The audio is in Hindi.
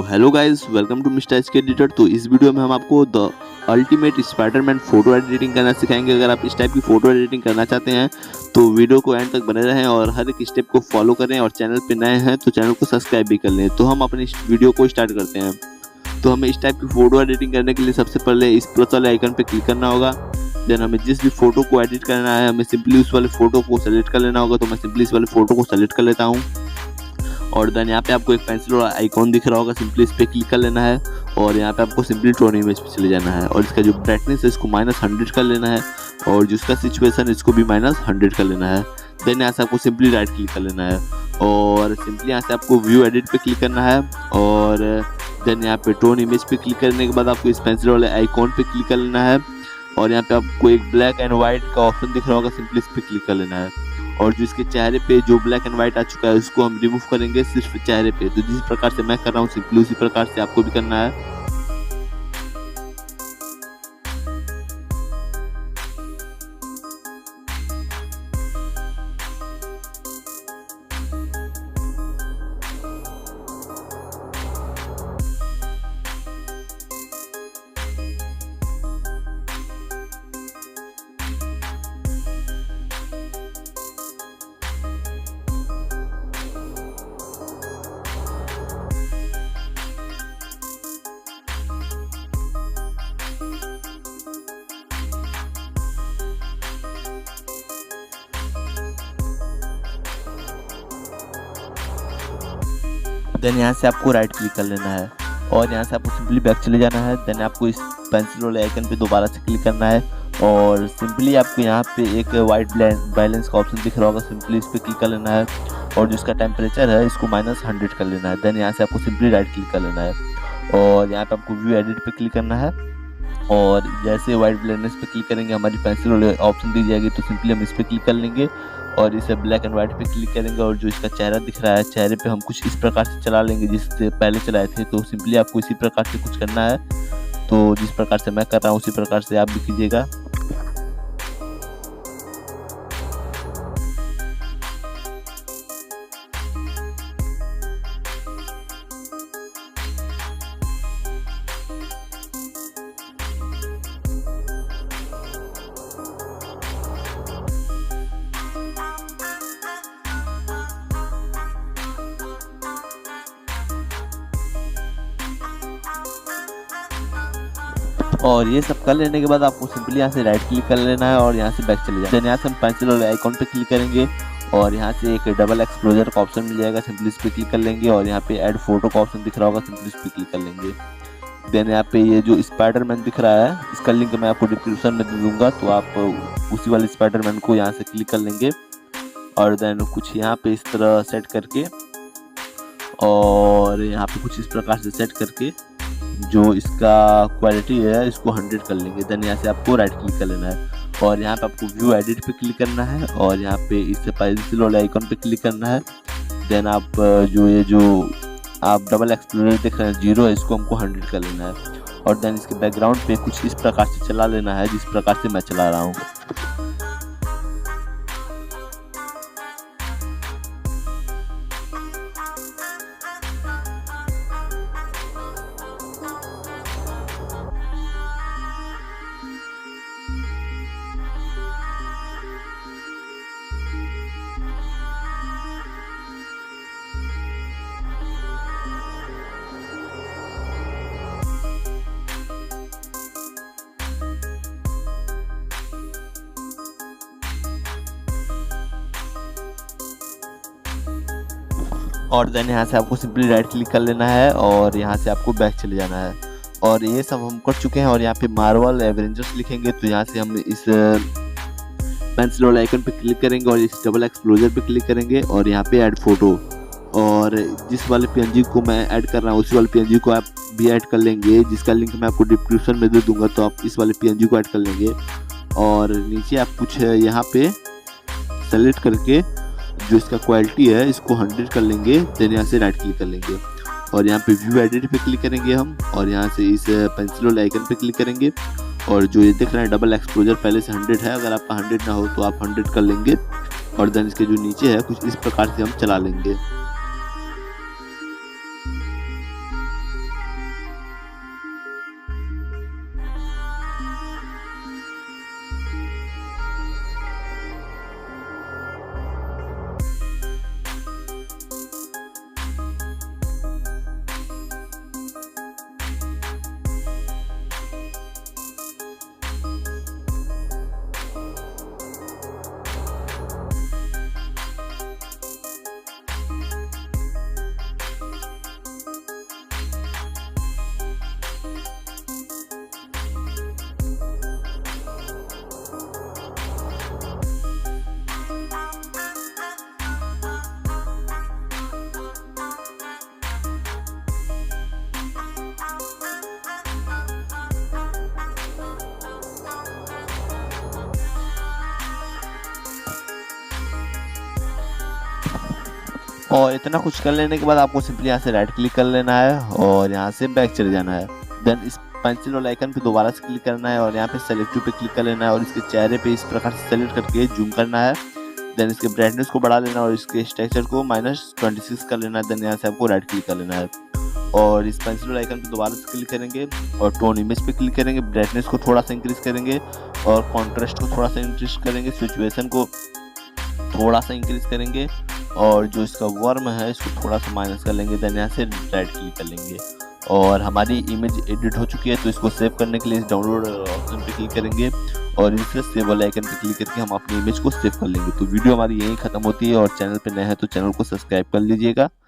Hello guys, welcome to mister H K editor. तो इस वीडियो में हम आपको the ultimate spiderman photo editing करना सिखाएंगे। अगर आप इस टाइप की फोटो एडिटिंग करना चाहते हैं तो वीडियो को एंड तक बने रहें और हर एक स्टेप को फॉलो करें, और चैनल पे नए हैं तो चैनल को सब्सक्राइब भी कर लें। तो हम अपनी इस वीडियो को स्टार्ट करते हैं। तो हमें इस टाइप की फोटो एडिटिंग करने के लिए सबसे पहले इस प्लस वाले आइकन पे क्लिक करना होगा। देन हमें जिस भी फोटो को एडिट करना है हमें सिंपली उस वाले फोटो को सेलेक्ट कर लेना होगा। तो मैं सिंपली इस वाले फोटो को सेलेक्ट कर लेता हूँ, और देन यहाँ पे आपको एक पेंसिल वाला आइकॉन दिख रहा होगा, सिंपली इस पर क्लिक कर लेना है। और यहाँ पे आपको सिंपली टोन इमेज पे चले जाना है, और इसका जो ब्राइटनेस है इसको -100 कर लेना है, और जिसका सिचुएशन इसको भी -100 कर लेना है। देन यहाँ से आपको सिंपली राइट क्लिक कर लेना है, और सिंपली यहाँ से आपको व्यू एडिट पे क्लिक करना है, और देन यहाँ पे टोन इमेज पे क्लिक करने के बाद आपको इस पेंसिल वाले आइकॉन पे क्लिक कर लेना है, और यहाँ पे आपको एक ब्लैक एंड व्हाइट का ऑप्शन दिख रहा होगा, सिंपली इस पे क्लिक कर लेना है। और जो इसके चेहरे पे जो ब्लैक एंड व्हाइट आ चुका है उसको हम रिमूव करेंगे सिर्फ चेहरे पे। तो जिस प्रकार से मैं कर रहा हूँ सिंपली उसी प्रकार से आपको भी करना है। देन यहाँ से आपको राइट क्लिक कर लेना है, और यहाँ से आपको सिंपली बैक चले जाना है। देन आपको इस पेंसिल वाले आइकन पे दोबारा से क्लिक करना है, और सिंपली आपको यहाँ पे एक वाइट बैलेंस का ऑप्शन दिख रहा होगा, सिंपली इस पर क्लिक कर लेना है, और जिसका टेम्परेचर है इसको -100 कर लेना है। देन यहाँ से आपको सिंपली राइट क्लिक कर लेना है, और यहाँ पे आपको व्यू एडिट पे क्लिक करना है, और जैसे वाइट ब्लैंडनेस पे क्लिक करेंगे हमारी पेंसिल वाले ऑप्शन दी जाएगी, तो सिंपली हम इस पर क्लिक कर लेंगे, और इसे ब्लैक एंड व्हाइट पे क्लिक करेंगे, और जो इसका चेहरा दिख रहा है चेहरे पे हम कुछ इस प्रकार से चला लेंगे जिससे पहले चलाए थे। तो सिंपली आपको इसी प्रकार से कुछ करना है। तो जिस प्रकार से मैं कर रहा हूँ उसी प्रकार से आप भी कीजिएगा। और ये सब कर लेने के बाद आपको सिंपली यहाँ से राइट क्लिक कर लेना है, और यहाँ से बैक चले जाना है। यहाँ से हम पेंसिल वाले आइकॉन पे क्लिक करेंगे, और यहाँ से एक डबल एक्सपोजर का ऑप्शन मिल जाएगा, सिंपली इस पर क्लिक कर लेंगे, और यहाँ पे ऐड फोटो का ऑप्शन दिख रहा होगा, सिंपली इस पर क्लिक कर लेंगे। देन यहाँ पे ये जो स्पाइडरमैन दिख रहा है इसका लिंक मैं आपको डिस्क्रिप्शन में दे दूंगा, तो आप उसी वाले स्पाइडरमैन को यहाँ से क्लिक कर लेंगे, और देन कुछ यहाँ पे इस तरह सेट करके, और यहाँ पे कुछ इस प्रकार से सेट करके जो इसका क्वालिटी है इसको 100 कर लेंगे। देन यहाँ से आपको राइट क्लिक कर लेना है, और यहाँ पे आपको व्यू एडिट पे क्लिक करना है, और यहाँ पे इस पेंसिल वाले आइकन पे क्लिक करना है। देन आप जो आप डबल एक्सप्लोरर देख रहे हैं 0 है, इसको हमको 100 कर लेना है, और देन इसके बैकग्राउंड पे कुछ इस प्रकार से चला लेना है जिस प्रकार से मैं चला रहा हूँ। और देन यहाँ से आपको सिंपली राइट क्लिक कर लेना है, और यहाँ से आपको बैक चले जाना है। और ये सब हम कर चुके हैं, और यहाँ पे मार्वल एवेंजर्स लिखेंगे, तो यहाँ से हम इस पेंसिल वाले आइकन पे क्लिक करेंगे, और इस डबल एक्सप्लोजर पे क्लिक करेंगे, और यहाँ पे ऐड फोटो, और जिस वाले PNG को मैं ऐड कर रहा हूँ उसी वाले PNG को आप भी ऐड कर लेंगे, जिसका लिंक मैं आपको डिस्क्रिप्शन में दे दूंगा, तो आप इस वाले PNG को ऐड कर लेंगे। और नीचे आप कुछ यहाँ पे सेलेक्ट करके जो इसका क्वालिटी है इसको 100 कर लेंगे। देन यहाँ से राइट क्लिक कर लेंगे, और यहाँ पे व्यू एडिट पे क्लिक करेंगे हम, और यहाँ से इस पेंसिल वाले आइकन पे क्लिक करेंगे, और जो ये दिख रहा है डबल एक्सपोजर पहले से 100 है, अगर आपका 100 ना हो तो आप 100 कर लेंगे, और देन इसके जो नीचे है कुछ इस प्रकार से हम चला लेंगे। और इतना कुछ कर लेने के बाद आपको सिंपली यहाँ से राइट क्लिक कर लेना है और यहाँ से बैक चले जाना है। देन इस पेंसिल वाला आइकन पे दोबारा से क्लिक करना है और यहाँ पे सेलेक्टिव पे क्लिक कर लेना है और इसके चेहरे पे इस प्रकार से सेलेक्ट करके जूम करना है। देन इसके ब्राइटनेस को बढ़ा लेना और इसके स्ट्रक्चर को -26 कर लेना है। देन यहाँ से आपको राइट क्लिक कर लेना है और इस पेंसिल वाला आइकन पे दोबारा से क्लिक करेंगे और टोन इमेज पे क्लिक करेंगे। ब्राइटनेस को थोड़ा सा इंक्रीज करेंगे और कॉन्ट्रास्ट को थोड़ा सा इंक्रीज करेंगे। सिचुएशन को थोड़ा सा इंक्रीज करेंगे और जो इसका वर्म है इसको थोड़ा सा माइनस कर लेंगे। देन यहाँ से राइट क्लिक कर लेंगे और हमारी इमेज एडिट हो चुकी है। तो इसको सेव करने के लिए इस डाउनलोड ऑप्शन पे क्लिक करेंगे और इससे सेव वाले आइकन पे क्लिक करके हम अपनी इमेज को सेव कर लेंगे। तो वीडियो हमारी यहीं खत्म होती है और चैनल पे नए हैं तो चैनल को सब्सक्राइब कर लीजिएगा।